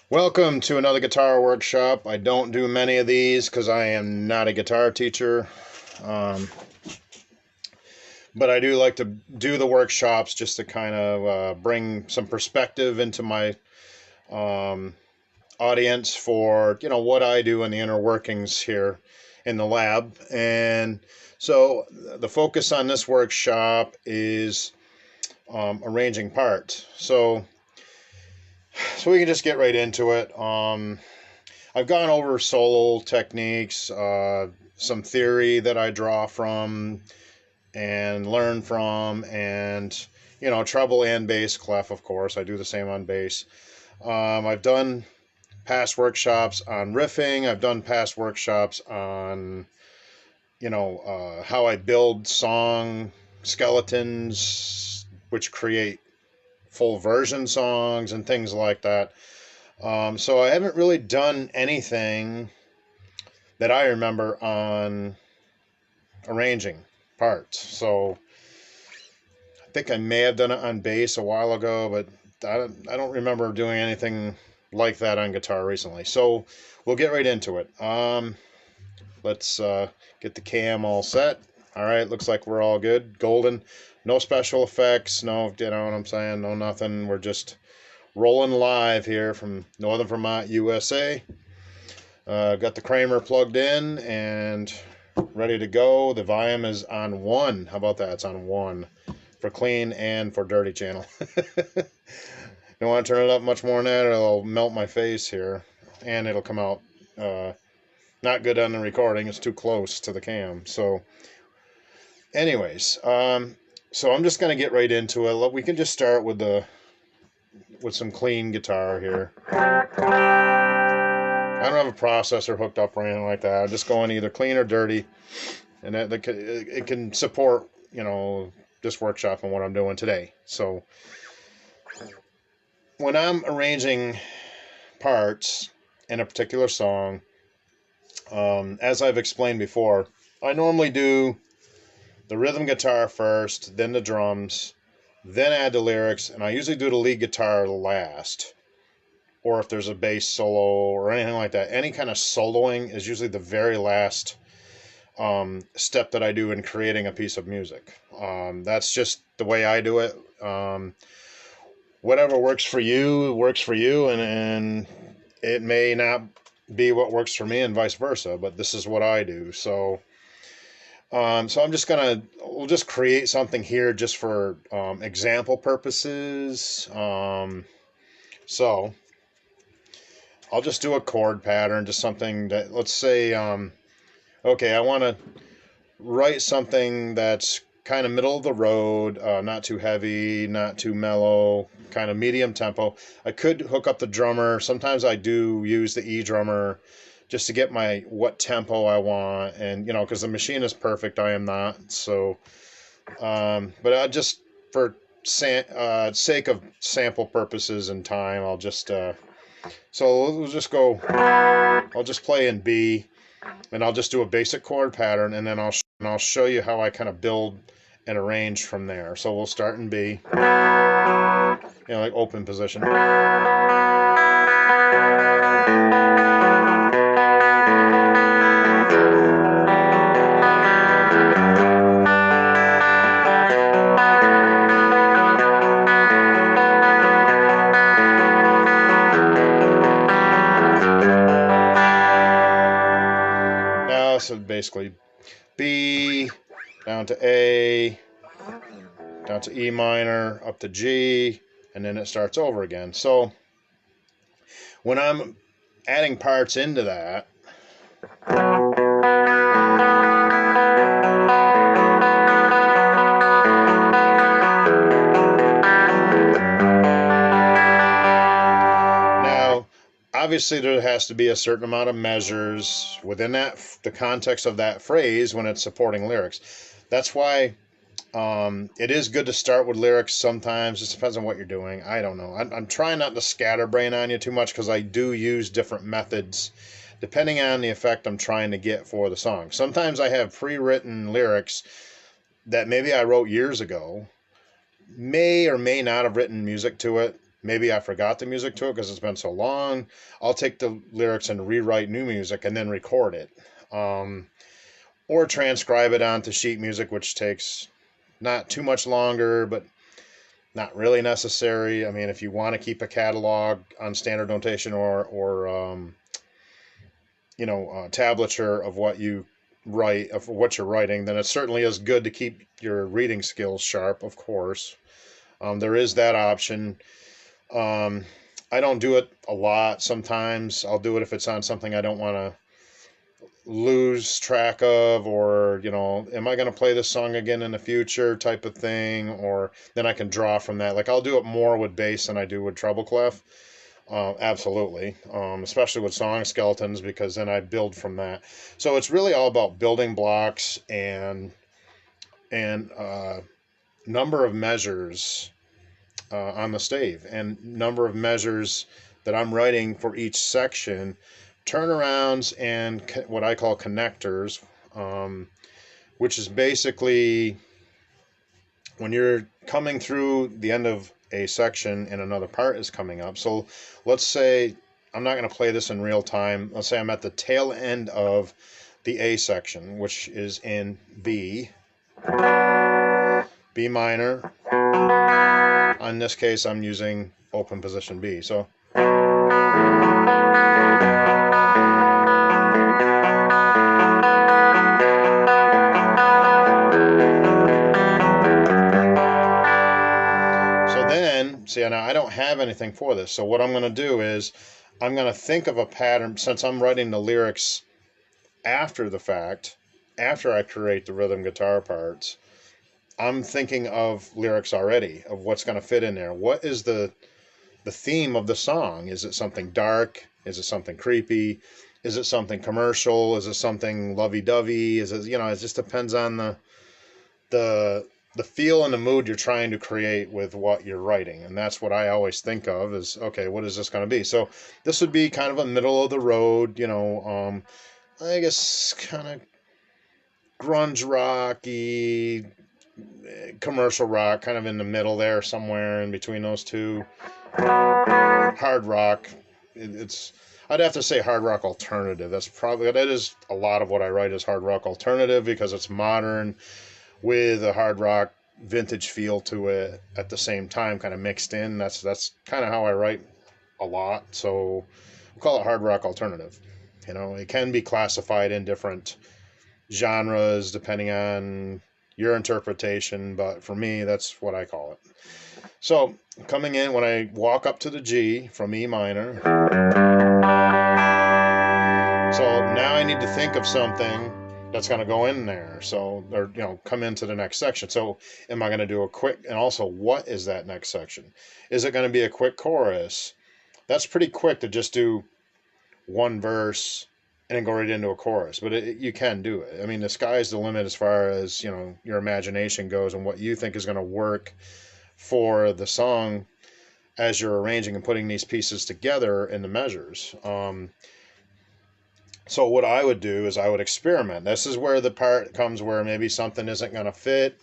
Welcome to another guitar workshop. I don't do many of these because I am not a guitar teacher. But I do like to do the workshops just to kind of bring some perspective into my audience for, what I do in the inner workings here in the lab. And so the focus on this workshop is arranging parts. So we can just get right into it. I've gone over solo techniques, some theory that I draw from and learn from, and treble and bass clef, of course. I do the same on bass. I've done past workshops on riffing. I've done past workshops on how I build song skeletons which create full version songs and things like that. So I haven't really done anything that I remember on arranging parts. So I think I may have done it on bass a while ago, but I don't remember doing anything like that on guitar recently. So we'll get right into it. Let's get the cam all set. All right, looks like we're all good. Golden. No special effects. No, you know what I'm saying? No nothing. We're just rolling live here from Northern Vermont, USA. Got the Kramer plugged in and ready to go. The volume is on 1. How about that? It's on 1 for clean and for dirty channel. Don't want to turn it up much more than that, or it'll melt my face here, and it'll come out not good on the recording. It's too close to the cam. So anyways, so I'm just going to get right into it. We can just start with some clean guitar here. I don't have a processor hooked up or anything like that. I'm just going either clean or dirty, and it can support this workshop and what I'm doing today. So when I'm arranging parts in a particular song, as I've explained before, I normally do the rhythm guitar first, then the drums, then add the lyrics, and I usually do the lead guitar last. Or if there's a bass solo or anything like that, any kind of soloing is usually the very last step that I do in creating a piece of music. That's just the way I do it. Whatever works for you, and it may not be what works for me and vice versa, but this is what I do. So I'm just we'll just create something here just for example purposes. So I'll just do a chord pattern, just something that, let's say, okay, I want to write something that's kind of middle of the road, not too heavy, not too mellow, kind of medium tempo. I could hook up the drummer. Sometimes I do use the E drummer just to get what tempo I want, and because the machine is perfect, I am not. So, but I just for sake of sample purposes and time, I'll just so we'll just go. I'll just play in B, and I'll just do a basic chord pattern, and then I'll show you how I kind of build and arrange from there. So we'll start in B, like open position. So basically B, down to A, down to E minor, up to G, and then it starts over again. So when I'm adding parts into that, now obviously there has to be a certain amount of measures within that, the context of that phrase, when it's supporting lyrics. That's why it is good to start with lyrics sometimes. It depends on what you're doing. I don't know. I'm trying not to scatterbrain on you too much, because I do use different methods depending on the effect I'm trying to get for the song. Sometimes I have pre-written lyrics that maybe I wrote years ago, may or may not have written music to it. Maybe I forgot the music to it because it's been so long. I'll take the lyrics and rewrite new music and then record it. Or transcribe it onto sheet music, which takes not too much longer, but not really necessary. I mean, if you want to keep a catalog on standard notation or tablature of what you write, of what you're writing, then it certainly is good to keep your reading skills sharp, of course. There is that option. I don't do it a lot. Sometimes I'll do it if it's on something I don't want to lose track of, or am I going to play this song again in the future type of thing, or then I can draw from that. Like, I'll do it more with bass than I do with treble clef. Absolutely. Especially with song skeletons, because then I build from that. So it's really all about building blocks and number of measures on the stave, and number of measures that I'm writing for each section, turnarounds, and what I call connectors, which is basically when you're coming through the end of a section and another part is coming up. So let's say, I'm not going to play this in real time. Let's say I'm at the tail end of the A section, which is in B minor. In this case, I'm using open position B. So see, now I don't have anything for this. So what I'm going to do is I'm going to think of a pattern, since I'm writing the lyrics after the fact, after I create the rhythm guitar parts. I'm thinking of lyrics already, of what's going to fit in there. What is the theme of the song? Is it something dark? Is it something creepy? Is it something commercial? Is it something lovey-dovey? Is it, it just depends on the feel and the mood you're trying to create with what you're writing. And that's what I always think of is, okay, what is this going to be? So this would be kind of a middle of the road, I guess kind of grunge rocky, commercial rock, kind of in the middle there, somewhere in between those two. Hard rock. I'd have to say hard rock alternative. That is a lot of what I write is hard rock alternative, because it's modern with a hard rock vintage feel to it at the same time, kind of mixed in. That's kind of how I write a lot. So we'll call it hard rock alternative. It can be classified in different genres depending on your interpretation, but for me, that's what I call it. So coming in, when I walk up to the G from E minor, so now I need to think of something that's going to go in there. So, or, come into the next section. So am I going to do a quick, and also what is that next section? Is it going to be a quick chorus? That's pretty quick to just do one verse and then go right into a chorus, but you can do it. I mean, the sky's the limit as far as, your imagination goes and what you think is going to work for the song as you're arranging and putting these pieces together in the measures. So what I would do is I would experiment. This is where the part comes where maybe something isn't going to fit.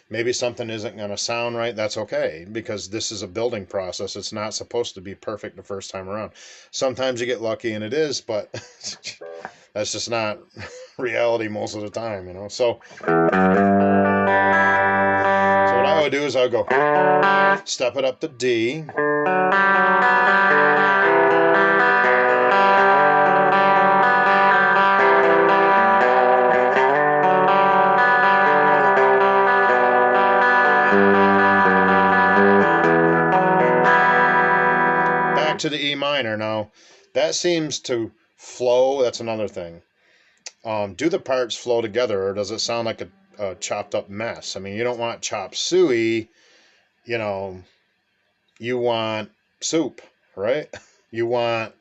Maybe something isn't going to sound right. That's okay, because this is a building process. It's not supposed to be perfect the first time around. Sometimes you get lucky and it is, but that's just not reality most of the time, So what I would do is I would go step it up to D. to the E minor. Now, that seems to flow. That's another thing. Do the parts flow together, or does it sound like a chopped up mess? I mean, you don't want chop suey, you know, you want soup, right? You want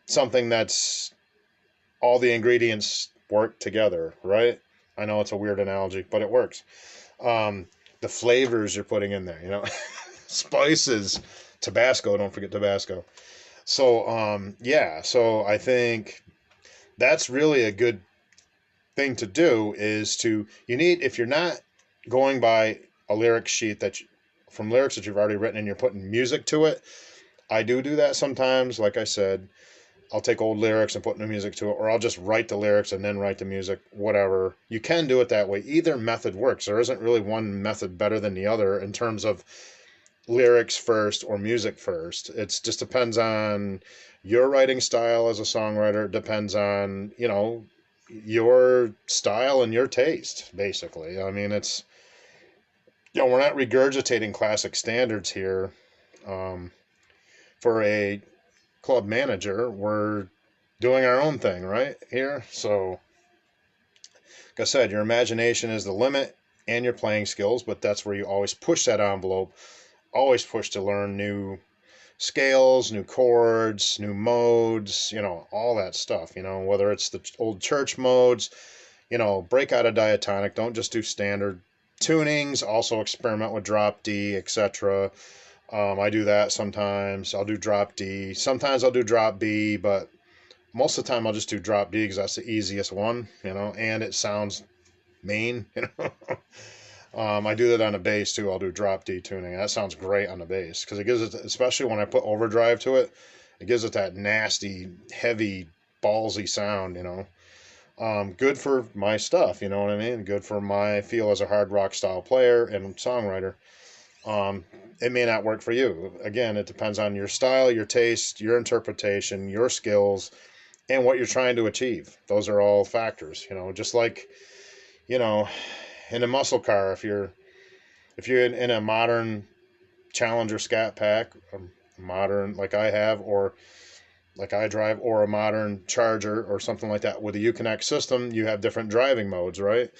something that's all the ingredients work together, right? I know it's a weird analogy, but it works. The flavors you're putting in there, you know, spices, Tabasco, don't forget Tabasco. So, yeah, so I think that's really a good thing to do is you need, if you're not going by a lyric sheet from lyrics that you've already written and you're putting music to it, I do that sometimes. Like I said, I'll take old lyrics and put new music to it, or I'll just write the lyrics and then write the music, whatever. You can do it that way. Either method works. There isn't really one method better than the other in terms of lyrics first or music first. It just depends on your writing style as a songwriter. It depends on, your style and your taste, basically. I mean, we're not regurgitating classic standards here. For a club manager, we're doing our own thing right here. So, like I said, your imagination is the limit and your playing skills, but that's where you always push that envelope, always push to learn new scales, new chords, new modes, all that stuff, whether it's the old church modes, break out a diatonic, don't just do standard tunings, also experiment with drop D, etc. I do that sometimes. I'll do drop D. Sometimes I'll do drop B, but most of the time I'll just do drop D because that's the easiest one, and it sounds mean, I do that on the bass too. I'll do drop D tuning. That sounds great on the bass because it gives it, especially when I put overdrive to it, it gives it that nasty, heavy, ballsy sound, Good for my stuff, you know what I mean? Good for my feel as a hard rock style player and songwriter. It may not work for you. Again, it depends on your style, your taste, your interpretation, your skills, and what you're trying to achieve. Those are all factors, just like, in a muscle car, if you're in a modern Challenger Scat Pack, modern like I have, or like I drive, or a modern Charger or something like that with a Uconnect system, you have different driving modes, right?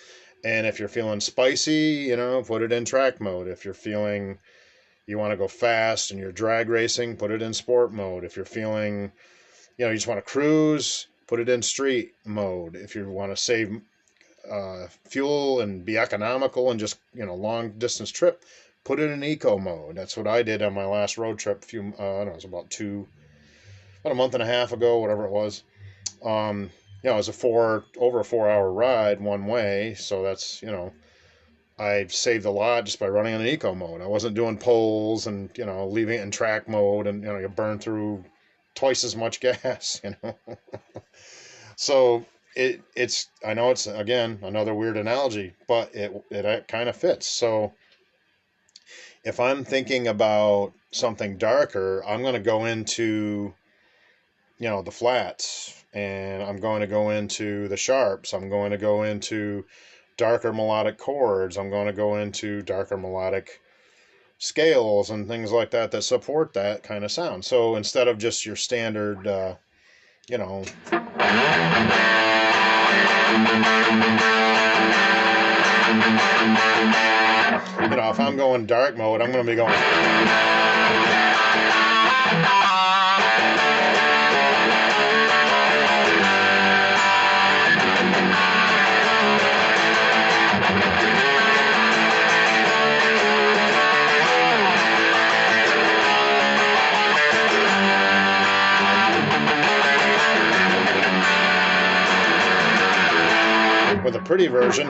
And if you're feeling spicy, put it in track mode. If you're feeling you want to go fast and you're drag racing, put it in sport mode. If you're feeling, you just want to cruise, put it in street mode. If you want to save fuel and be economical and just, long distance trip, put it in eco mode. That's what I did on my last road trip I don't know, it was about a month and a half ago, whatever it was. It was over a 4-hour ride one way. So that's, I saved a lot just by running in an eco mode. I wasn't doing poles and, leaving it in track mode and, you burn through twice as much gas, So it's, I know it's, again, another weird analogy, but it kind of fits. So if I'm thinking about something darker, I'm going to go into, the flats, and I'm going to go into the sharps. I'm going to go into darker melodic chords. I'm going to go into darker melodic scales and things like that support that kind of sound. So instead of just your standard, if I'm going dark mode, I'm going to be going. With a pretty version.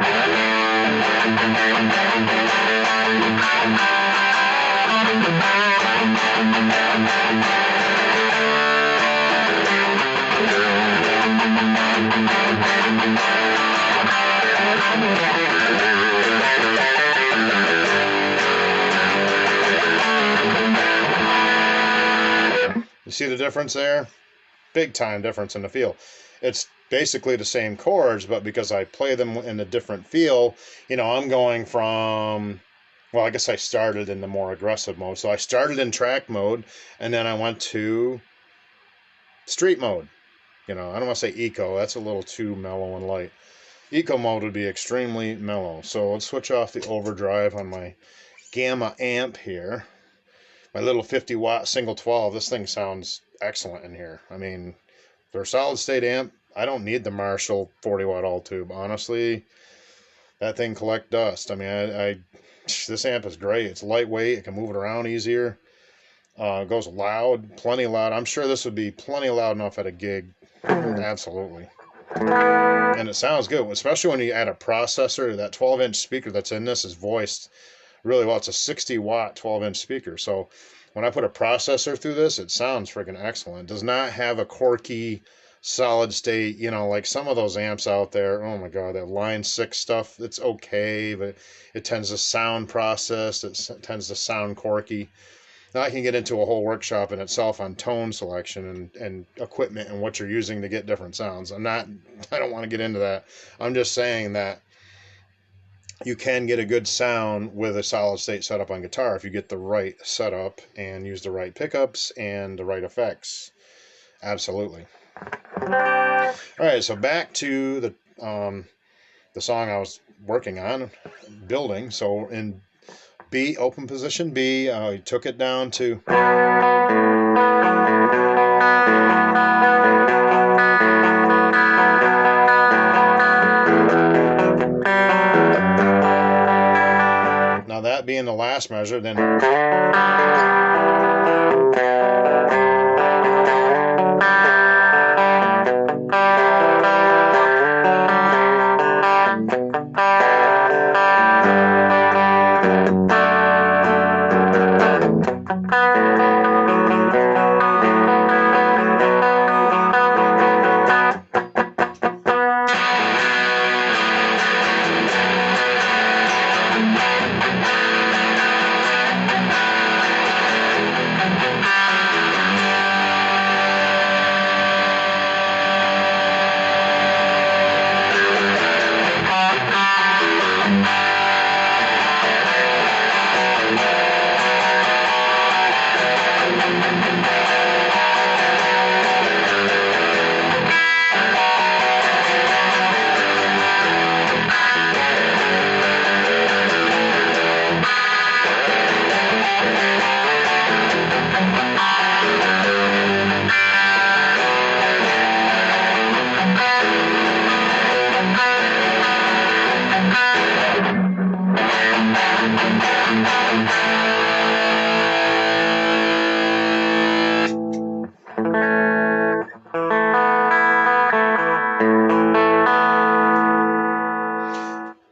You see the difference there? Big time difference in the feel. It's basically the same chords, but because I play them in a different feel, I'm going from, well, I guess I started in the more aggressive mode. So I started in track mode, and then I went to street mode. I don't want to say eco. That's a little too mellow and light. Eco mode would be extremely mellow. So let's switch off the overdrive on my Gamma amp here. My little 50 watt single 12. This thing sounds excellent in here. I mean, for a solid state amp, I don't need the Marshall 40 watt all tube. Honestly, that thing collect dust. I mean, this amp is great. It's lightweight. It can move it around easier. It goes loud, plenty loud. I'm sure this would be plenty loud enough at a gig. Absolutely. And it sounds good, especially when you add a processor. That 12-inch speaker that's in this is voiced really well. It's a 60 watt 12-inch speaker. So when I put a processor through this, it sounds freaking excellent. It does not have a quirky solid state, like some of those amps out there. Oh my God, that Line 6 stuff, it's okay, but it tends to sound processed. It tends to sound quirky. Now I can get into a whole workshop in itself on tone selection and equipment and what you're using to get different sounds. I don't want to get into that. I'm just saying that you can get a good sound with a solid state setup on guitar if you get the right setup and use the right pickups and the right effects. Absolutely. All right, so back to the song I was working on, building. So in B, open position B, I took it down to now that being the last measure, then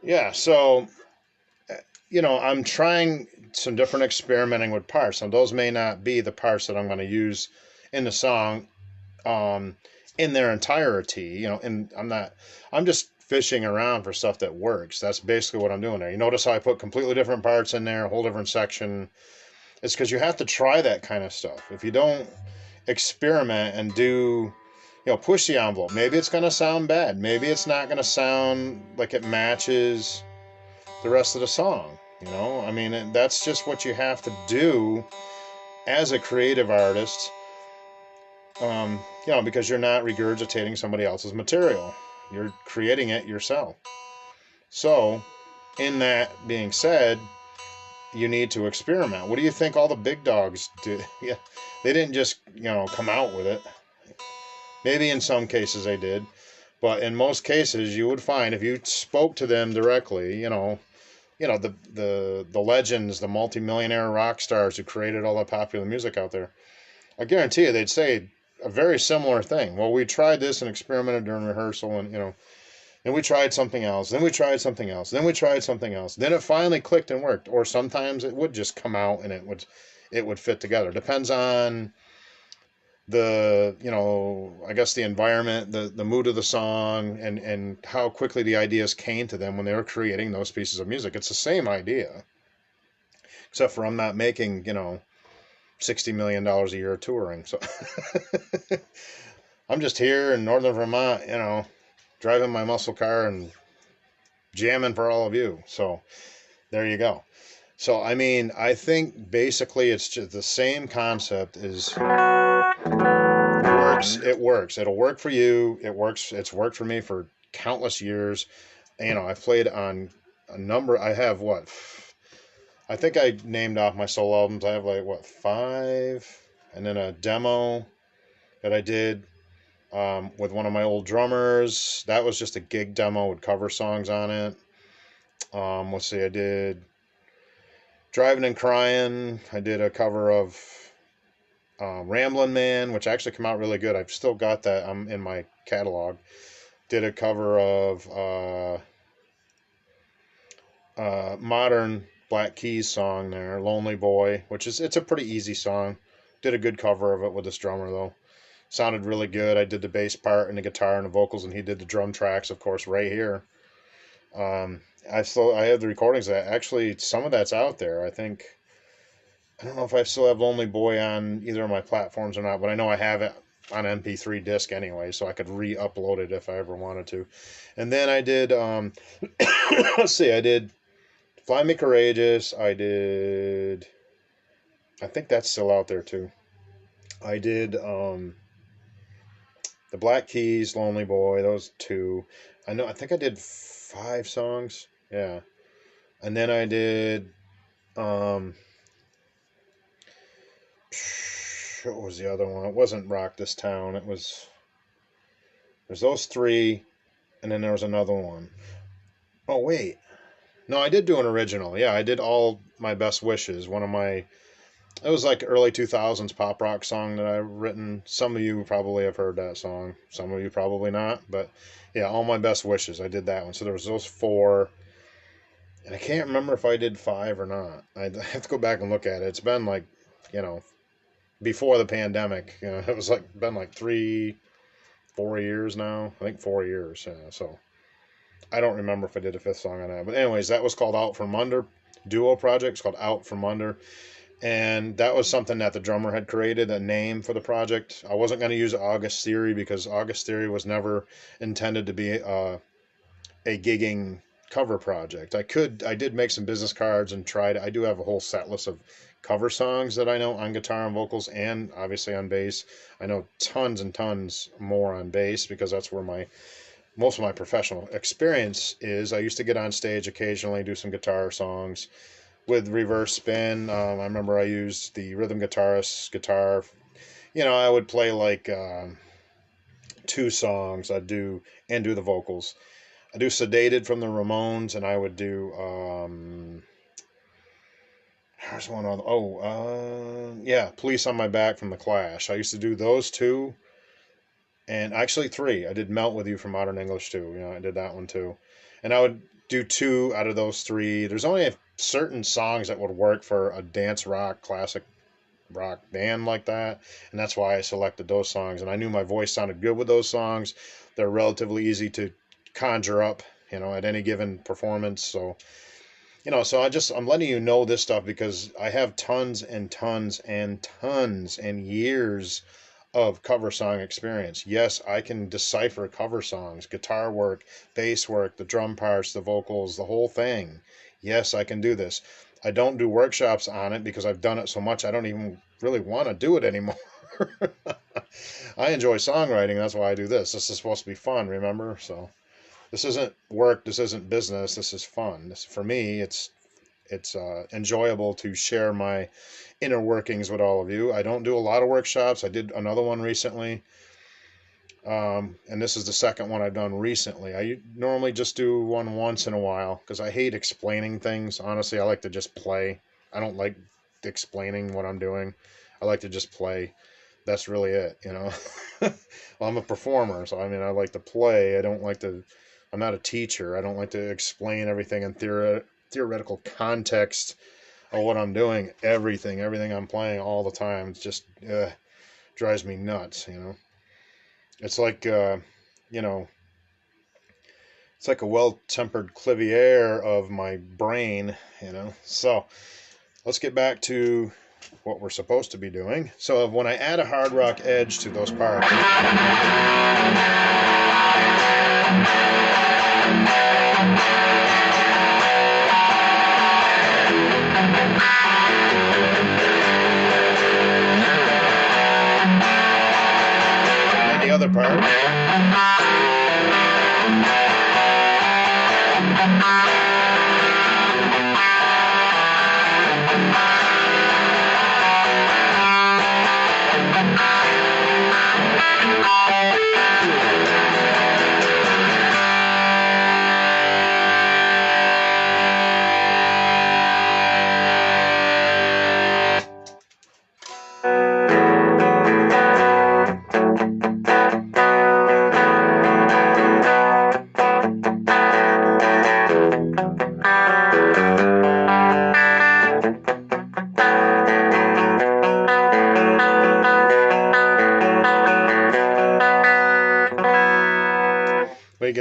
yeah, so I'm trying some different experimenting with parts. Now, those may not be the parts that I'm going to use in the song in their entirety, and I'm just fishing around for stuff that works. That's basically what I'm doing there. You notice how I put completely different parts in there, a whole different section. It's because you have to try that kind of stuff. If you don't experiment and do, push the envelope, maybe it's going to sound bad. Maybe it's not going to sound like it matches the rest of the song. I mean, that's just what you have to do as a creative artist, because you're not regurgitating somebody else's material. You're creating it yourself. So, in that being said, you need to experiment. What do you think all the big dogs did? Yeah, they didn't just, come out with it. Maybe in some cases they did, but in most cases you would find if you spoke to them directly, the legends, the multimillionaire rock stars who created all the popular music out there, I guarantee you they'd say a very similar thing. Well, we tried this and experimented during rehearsal, and and we tried something else, then we tried something else, then we tried something else, then it finally clicked and worked. Or sometimes it would just come out and it would fit together. Depends on the I guess the environment, the mood of the song, and how quickly the ideas came to them when they were creating those pieces of music. It's the same idea, except for I'm not making $60 million a year touring, so I'm just here in northern Vermont, driving my muscle car and jamming for all of you. So there you go. So, I mean, I think basically it's just the same concept as works. It works. It'll work for you. It works. It's worked for me for countless years. You know, I've played on a number. I have what? I think I named off my solo albums. I have like what, 5, and then a demo that I did with one of my old drummers. That was just a gig demo with cover songs on it. Let's see, I did Driving and Crying. I did a cover of Ramblin' Man, which actually came out really good. I've still got that in my catalog. Did a cover of modern Black Keys song there, Lonely Boy, which it's a pretty easy song. Did a good cover of it with this drummer though. Sounded really good. I did the bass part and the guitar and the vocals, and he did the drum tracks, of course, right here. I have the recordings. That actually, some of that's out there. I don't know if I still have Lonely Boy on either of my platforms or not, but I know I have it on MP3 disc anyway, so I could re-upload it if I ever wanted to. And then I did, let's see, I did Fly Me Courageous. I think that's still out there too. I did the Black Keys, Lonely Boy, those 2. I think I did 5 songs. Yeah. And then I did what was the other one? It wasn't Rock This Town. There's those 3, and then there was another one. Oh wait. No, I did do an original. Yeah, I did All My Best Wishes. It was like early 2000s pop rock song that I've written. Some of you probably have heard that song. Some of you probably not. But yeah, All My Best Wishes. I did that one. So there was those 4. And I can't remember if I did 5 or not. I have to go back and look at it. It's been like, before the pandemic. It was been like 3, 4 years now. I think 4 years. Yeah, so I don't remember if I did a 5th song on that. But anyways, that was called Out From Under. Duo project. It's called Out From Under. And that was something that the drummer had created, a name for the project. I wasn't going to use August Theory because August Theory was never intended to be a gigging cover project. I did make some business cards and tried. I do have a whole set list of cover songs that I know on guitar and vocals and obviously on bass. I know tons and tons more on bass because that's where most of my professional experience is. I used to get on stage occasionally, do some guitar songs with reverse spin. I remember I used the rhythm guitarist's guitar. I would play like 2 songs. I'd do the vocals. I do Sedated from the Ramones, and I would do there's one other. Yeah, Police on My Back from the Clash. I used to do those 2, and actually 3. I did Melt With You from Modern English too. I did that one too, and I would do 2 out of those 3. There's only certain songs that would work for a dance rock, classic rock band like that, and that's why I selected those songs. And I knew my voice sounded good with those songs. They're relatively easy to conjure up, at any given performance. So, so I'm letting you know this stuff because I have tons and tons and tons and years of cover song experience. Yes, I can decipher cover songs, guitar work, bass work, the drum parts, the vocals, the whole thing. Yes, I can do this. I don't do workshops on it because I've done it so much I don't even really want to do it anymore. I enjoy songwriting. That's why I do this. This is supposed to be fun, remember? So this isn't work. This isn't business. This is fun. For me, it's enjoyable to share my inner workings with all of you. I don't do a lot of workshops. I did another one recently. And this is the second one I've done recently. I normally just do one once in a while because I hate explaining things. Honestly, I like to just play. I don't like explaining what I'm doing. I like to just play. That's really it, Well, I'm a performer, so I like to play. I'm not a teacher. I don't like to explain everything in theoretical context of what I'm doing. Everything I'm playing all the time. It's just drives me nuts, It's like, it's like a well-tempered clavier of my brain, So let's get back to what we're supposed to be doing. So when I add a hard rock edge to those parts,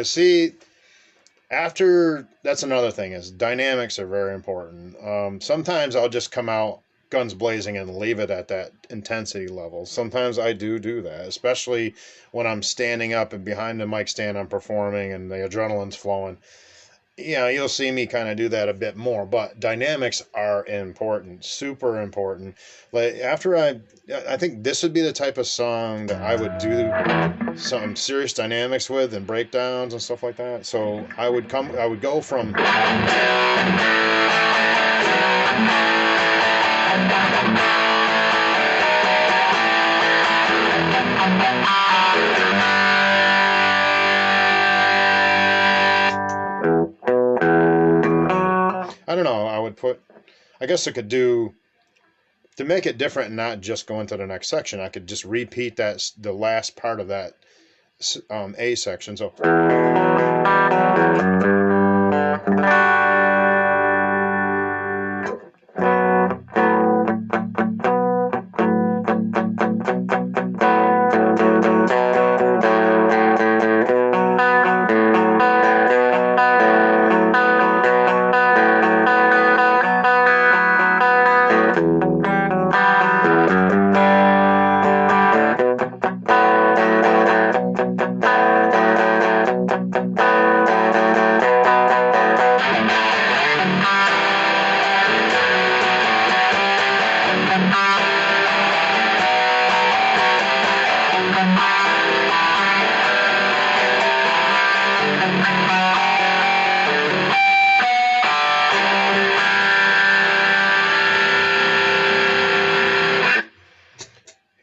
Because see, after that's another thing is dynamics are very important. Sometimes I'll just come out guns blazing and leave it at that intensity level. Sometimes I do that, especially when I'm standing up and behind the mic stand I'm performing and the adrenaline's flowing. Yeah, you'll see me kind of do that a bit more, but dynamics are important, super important. Like after I think this would be the type of song that I would do some serious dynamics with and breakdowns and stuff like that. So I would go from I don't know, I guess I could do, to make it different and not just go into the next section, I could just repeat the last part of that A section. So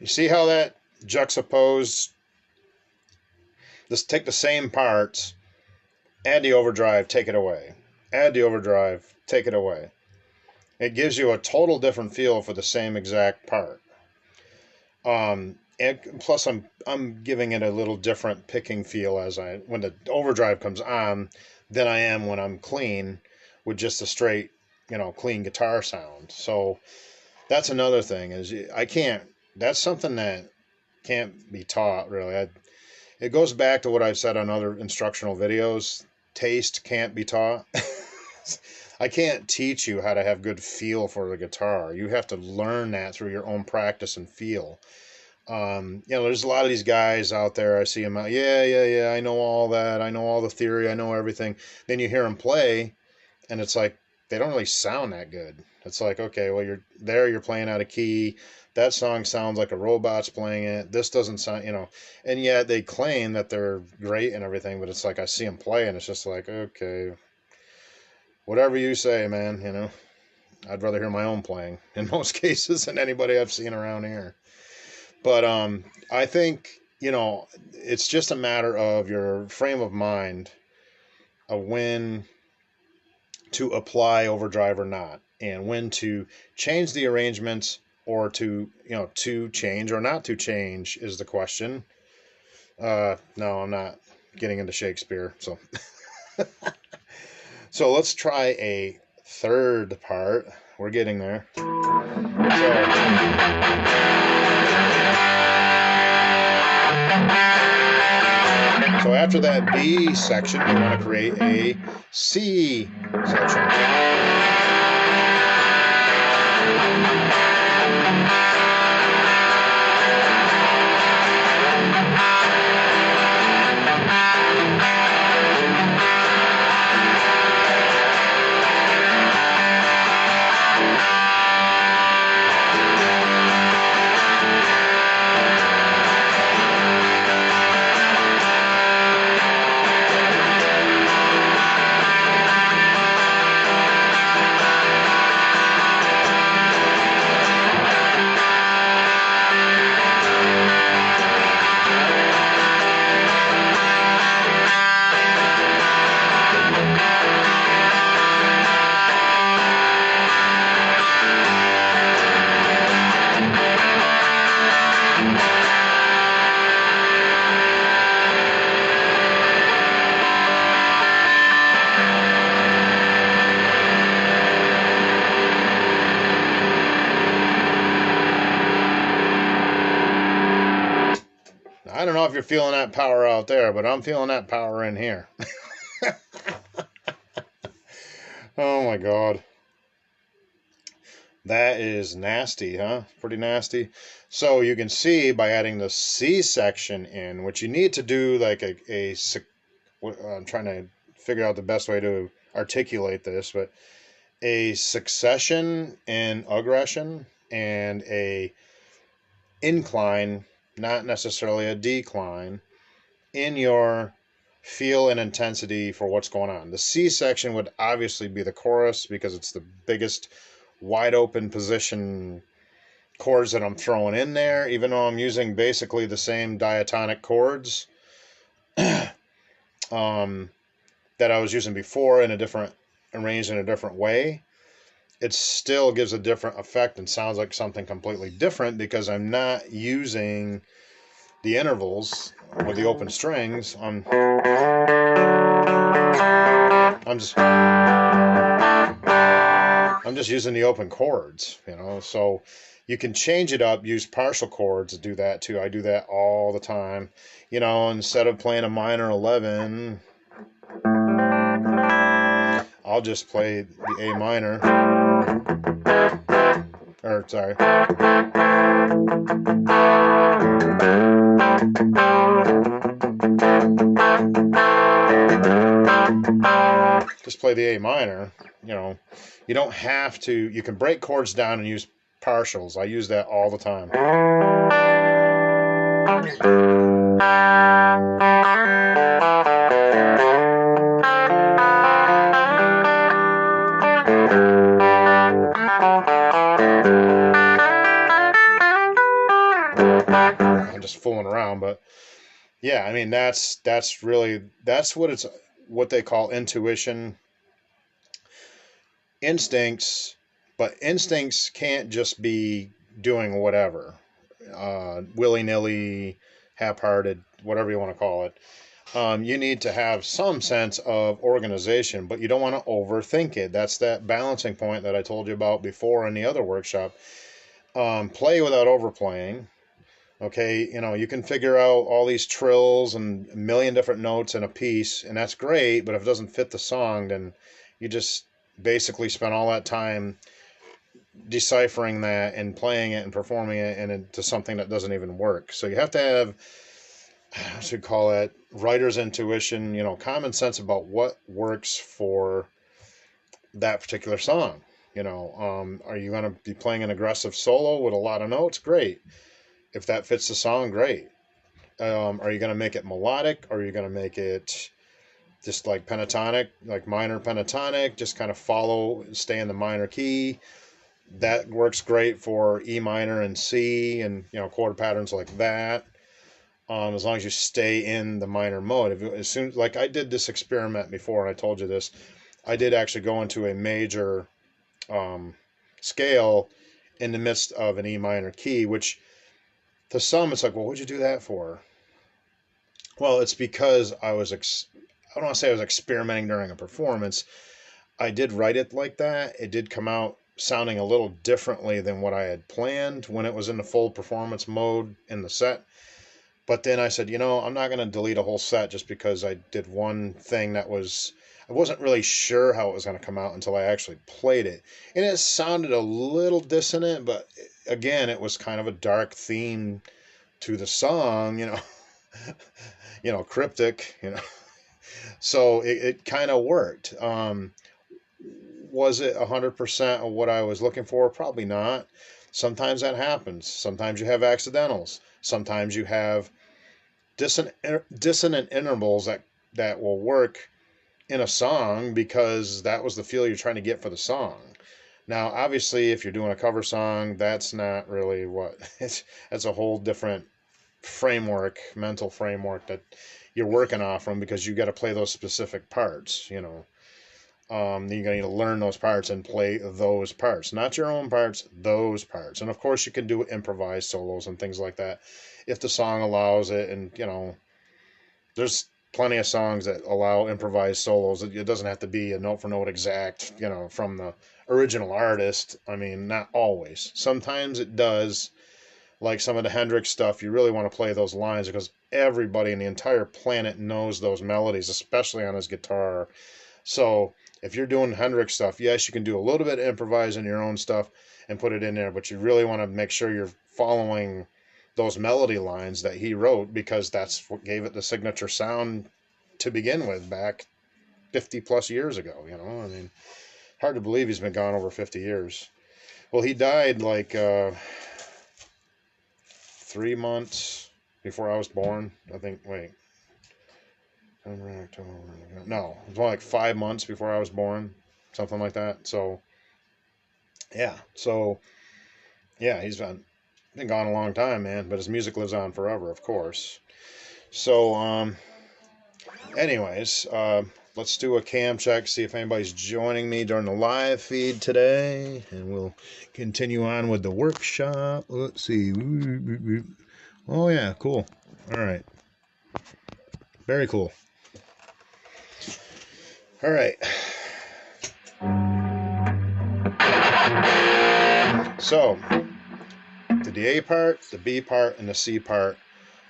you see how that juxtaposed? Just take the same parts, add the overdrive, take it away. Add the overdrive, take it away. It gives you a total different feel for the same exact part. And plus, I'm giving it a little different picking feel when the overdrive comes on than I am when I'm clean with just a straight, clean guitar sound. So that's another thing is that's something that can't be taught really. It goes back to what I've said on other instructional videos. Taste can't be taught. I can't teach you how to have good feel for the guitar. You have to learn that through your own practice and feel. There's a lot of these guys out there. I see them out. Yeah. I know all that. I know all the theory. I know everything. Then you hear them play, and it's like they don't really sound that good. It's like, okay, well, you're playing out of key. That song sounds like a robot's playing it. This doesn't sound, and yet they claim that they're great and everything, but it's like I see them play, and it's just like, okay, whatever you say, man, I'd rather hear my own playing in most cases than anybody I've seen around here. But I think, it's just a matter of your frame of mind of when to apply overdrive or not, and when to change the arrangements or to change or not to change is the question. No, I'm not getting into Shakespeare. So, so let's try a third part. We're getting there. So after that B section, we want to create a C section. you're feeling that power out there, but I'm feeling that power in here. Oh my God. That is nasty, huh? Pretty nasty. So you can see by adding the C section in, which you need to do like I'm trying to figure out the best way to articulate this, but a succession in aggression and a incline, not necessarily a decline, in your feel and intensity for what's going on. The C section would obviously be the chorus because it's the biggest wide open position chords that I'm throwing in there, even though I'm using basically the same diatonic chords that I was using before in a different, arranged in a different way. It still gives a different effect and sounds like something completely different because I'm not using the intervals or the open strings. I'm just using the open chords, So you can change it up, use partial chords to do that too. I do that all the time. Instead of playing a minor 11, I'll just play the A minor. Or, sorry. Just play the A minor. You don't have to. You can break chords down and use partials. I use that all the time. I'm just fooling around, but yeah, I mean that's what they call intuition, instincts, but instincts can't just be doing whatever, willy-nilly, half-hearted, whatever you want to call it. You need to have some sense of organization, but you don't want to overthink it. That's that balancing point that I told you about before in the other workshop. Play without overplaying. Okay, you can figure out all these trills and a million different notes in a piece, and that's great, but if it doesn't fit the song, then you just basically spend all that time deciphering that and playing it and performing it into something that doesn't even work. So you have to have, I should call it, writer's intuition, common sense about what works for that particular song. Are you going to be playing an aggressive solo with a lot of notes? Great. If that fits the song, great. Are you going to make it melodic? Or are you going to make it just like pentatonic, like minor pentatonic, just kind of stay in the minor key? That works great for E minor and C and, chord patterns like that. As long as you stay in the minor mode. Like I did this experiment before, and I told you this, I did actually go into a major scale in the midst of an E minor key, which to some, it's like, well, what'd you do that for? Well, it's because I don't want to say I was experimenting during a performance. I did write it like that. It did come out sounding a little differently than what I had planned when it was in the full performance mode in the set. But then I said, I'm not going to delete a whole set just because I did one thing I wasn't really sure how it was going to come out until I actually played it. And it sounded a little dissonant, but again, it was kind of a dark theme to the song, cryptic, So it kind of worked. Was it 100% of what I was looking for? Probably not. Sometimes that happens. Sometimes you have accidentals. Sometimes you have dissonant intervals that will work in a song because that was the feel you're trying to get for the song. Now, obviously, if you're doing a cover song, that's not really that's a whole different mental framework that you're working off from because you got to play those specific parts, You're going to need to learn those parts and play those parts, not your own parts, those parts. And of course, you can do improvised solos and things like that if the song allows it. And, there's plenty of songs that allow improvised solos. It doesn't have to be a note for note exact, from the original artist. I mean, not always. Sometimes it does, like some of the Hendrix stuff, you really want to play those lines because everybody in the entire planet knows those melodies, especially on his guitar. So if you're doing Hendrix stuff, yes, you can do a little bit of improvising your own stuff and put it in there, but you really want to make sure you're following those melody lines that he wrote because that's what gave it the signature sound to begin with back 50 plus years ago. I mean, hard to believe he's been gone over 50 years. Well, he died like 3 months before I was born. I think, wait. No, it was more like 5 months before I was born. Something like that. So, yeah. So, yeah, he's been gone a long time, man. But his music lives on forever, of course. So, anyways, let's do a cam check, see if anybody's joining me during the live feed today, and we'll continue on with the workshop. Let's see. Oh, yeah, cool. All right. Very cool. All right. So, did the A part, the B part, and the C part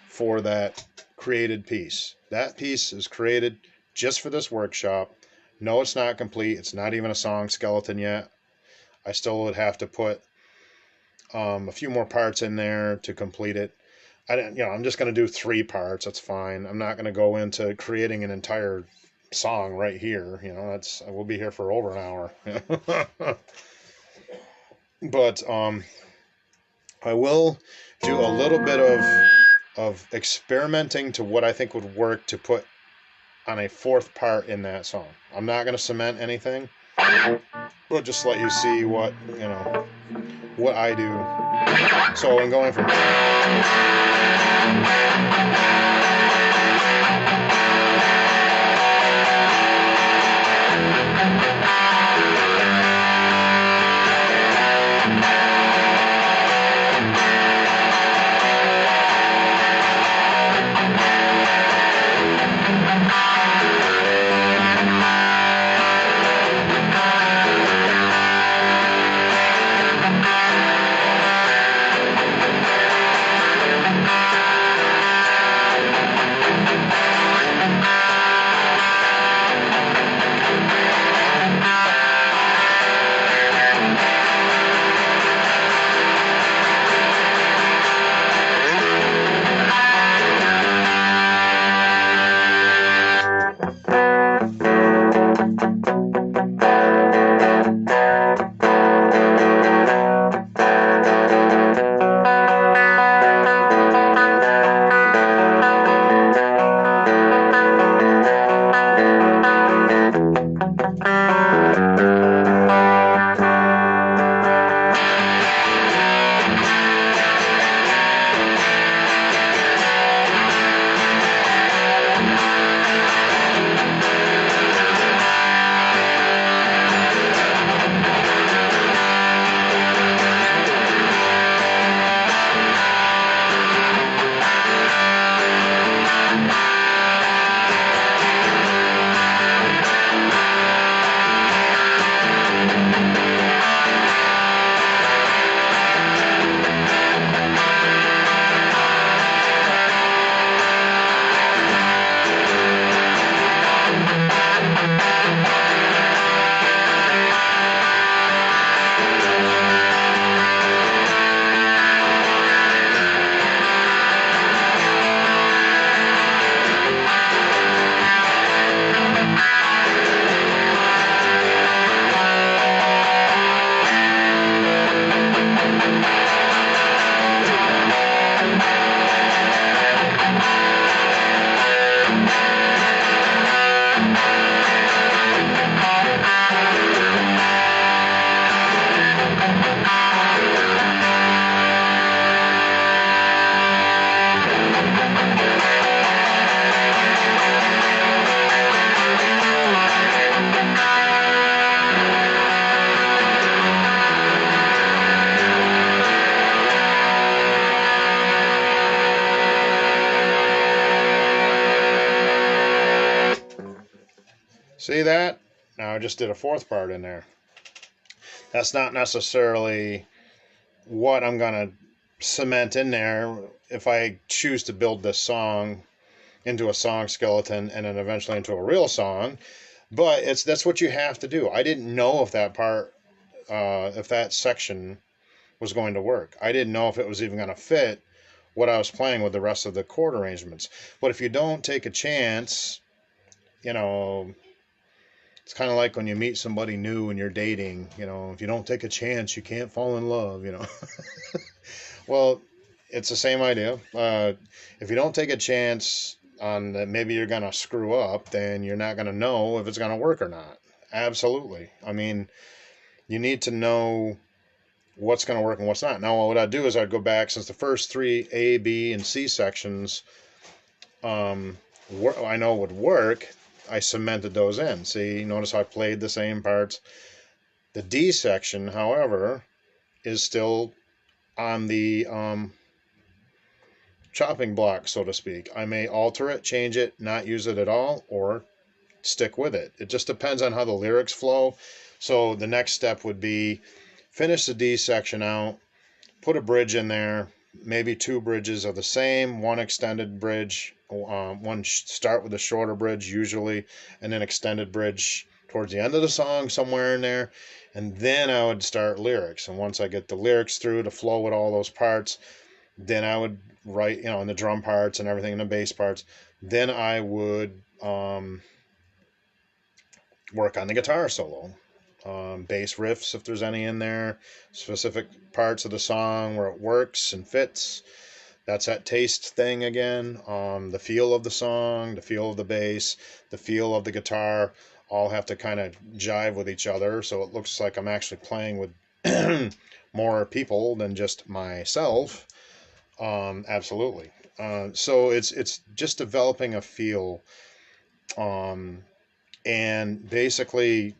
for that created piece. That piece is created just for this workshop. No, it's not complete. It's not even a song skeleton yet. I still would have to put a few more parts in there to complete it. I'm just going to do 3 parts. That's fine. I'm not going to go into creating an entire song right here. We'll be here for over an hour. But I will do a little bit of experimenting to what I think would work to put on a 4th part in that song. I'm not going to cement anything. We'll just let you see what I do. So I'm going from See that? Now I just did a 4th part in there. That's not necessarily what I'm going to cement in there if I choose to build this song into a song skeleton and then eventually into a real song. But that's what you have to do. I didn't know if that part, if that section was going to work. I didn't know if it was even going to fit what I was playing with the rest of the chord arrangements. But if you don't take a chance, you know, it's kind of like when you meet somebody new and you're dating, if you don't take a chance, you can't fall in love. Well, it's the same idea. If you don't take a chance on that maybe you're going to screw up, then you're not going to know if it's going to work or not. Absolutely. I mean, you need to know what's going to work and what's not. Now, what I'd do is I'd go back, since the first three A, B, and C sections I know would work, I cemented those in. See, notice how I played the same parts. The D section, however, is still on the chopping block, so to speak. I may alter it, change it, not use it at all, or stick with it. It just depends on how the lyrics flow. So the next step would be finish the D section out, put a bridge in there, maybe two bridges of the same, one extended bridge, one start with a shorter bridge usually, and then extended bridge towards the end of the song somewhere in there. And then I would start lyrics. And once I get the lyrics through to flow with all those parts, then I would write, in the drum parts and everything in the bass parts. Then I would work on the guitar solo. Bass riffs, if there's any in there, specific parts of the song where it works and fits. That's that taste thing again. The feel of the song, the feel of the bass, the feel of the guitar, all have to kind of jive with each other, so it looks like I'm actually playing with more people than just myself. Absolutely. So it's just developing a feel, and basically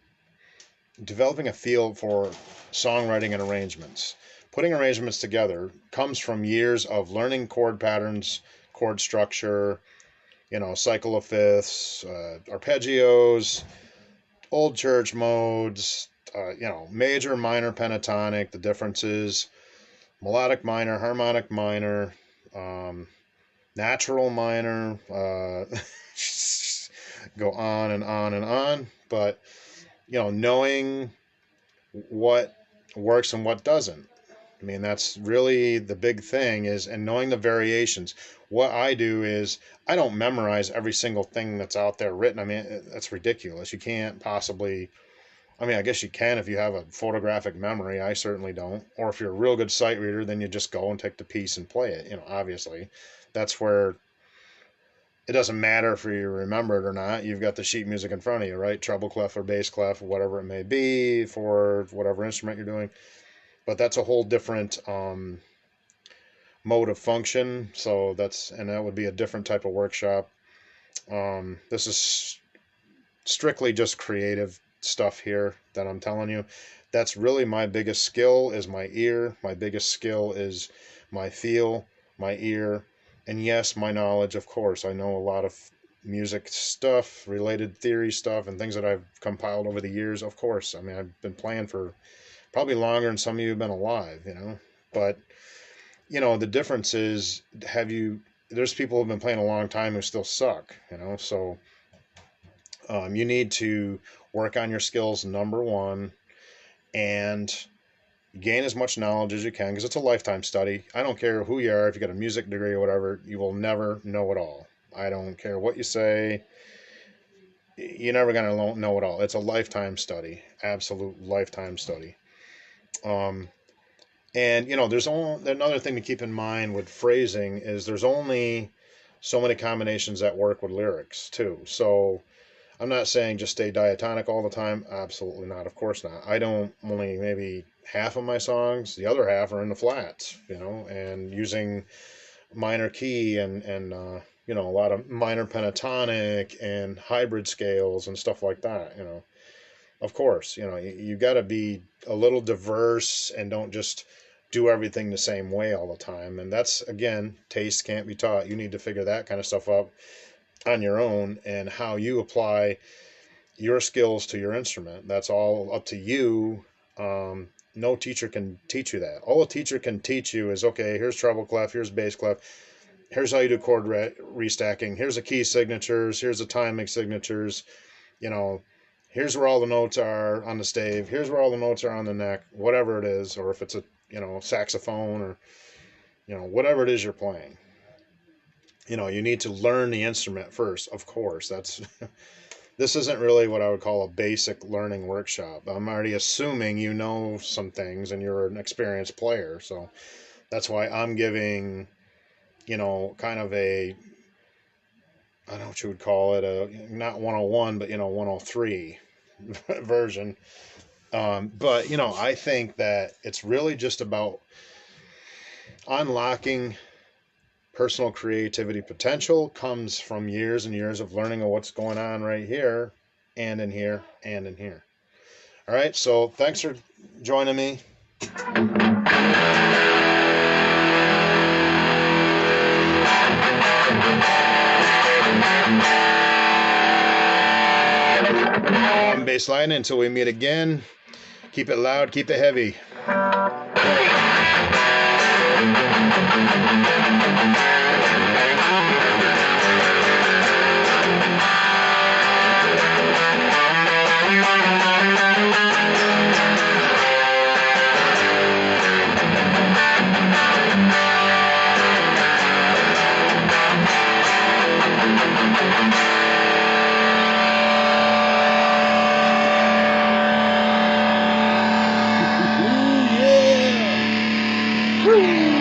developing a feel for songwriting and arrangements. Putting arrangements together comes from years of learning chord patterns, chord structure, cycle of fifths, arpeggios, old church modes, major, minor, pentatonic, the differences, melodic minor, harmonic minor, natural minor, go on and on and on. But, knowing what works and what doesn't. I mean, that's really the big thing, and knowing the variations. What I do is I don't memorize every single thing that's out there written. I mean, that's ridiculous. You can't possibly, I guess you can if you have a photographic memory. I certainly don't. Or if you're a real good sight reader, then you just go and take the piece and play it. Obviously. That's where it doesn't matter if you remember it or not. You've got the sheet music in front of you, right? Treble clef or bass clef, whatever it may be for whatever instrument you're doing. But that's a whole different mode of function. So that would be a different type of workshop. This is strictly just creative stuff here that I'm telling you. That's really my biggest skill is my ear. My biggest skill is my feel, my ear, and yes, my knowledge, of course. I know a lot of music stuff, related theory stuff, and things that I've compiled over the years, of course. I mean, I've been playing for probably longer than some of you have been alive, But, the difference is, there's people who've been playing a long time who still suck, So you need to work on your skills, number one, and gain as much knowledge as you can, because it's a lifetime study. I don't care who you are, if you got a music degree or whatever, you will never know it all. I don't care what you say, you're never going to know it all. It's a lifetime study, absolute lifetime study. And there's another thing to keep in mind with phrasing is there's only so many combinations that work with lyrics too. So I'm not saying just stay diatonic all the time. Absolutely not. Of course not. I don't, only maybe half of my songs, the other half are in the flats, and using minor key and a lot of minor pentatonic and hybrid scales and stuff like that, Of course, you got to be a little diverse and don't just do everything the same way all the time. And that's, again, taste can't be taught. You need to figure that kind of stuff out on your own, and how you apply your skills to your instrument. That's all up to you. No teacher can teach you that. All a teacher can teach you is, okay, here's treble clef, here's bass clef, here's how you do chord restacking, here's the key signatures, here's the timing signatures, you know, here's where all the notes are on the stave, here's where all the notes are on the neck, whatever it is, or if it's a, saxophone, or, whatever it is you're playing. You need to learn the instrument first, of course. That's this isn't really what I would call a basic learning workshop. I'm already assuming you know some things and you're an experienced player. So that's why I'm giving, kind of a, I don't know what you would call it, a not 101, but 103 version. But I think that it's really just about unlocking personal creativity potential. Comes from years and years of learning of what's going on right here and in here and in here. All right, so thanks for joining me. I'm Basslightning. Until we meet again, keep it loud, keep it heavy. Yeah! Woo!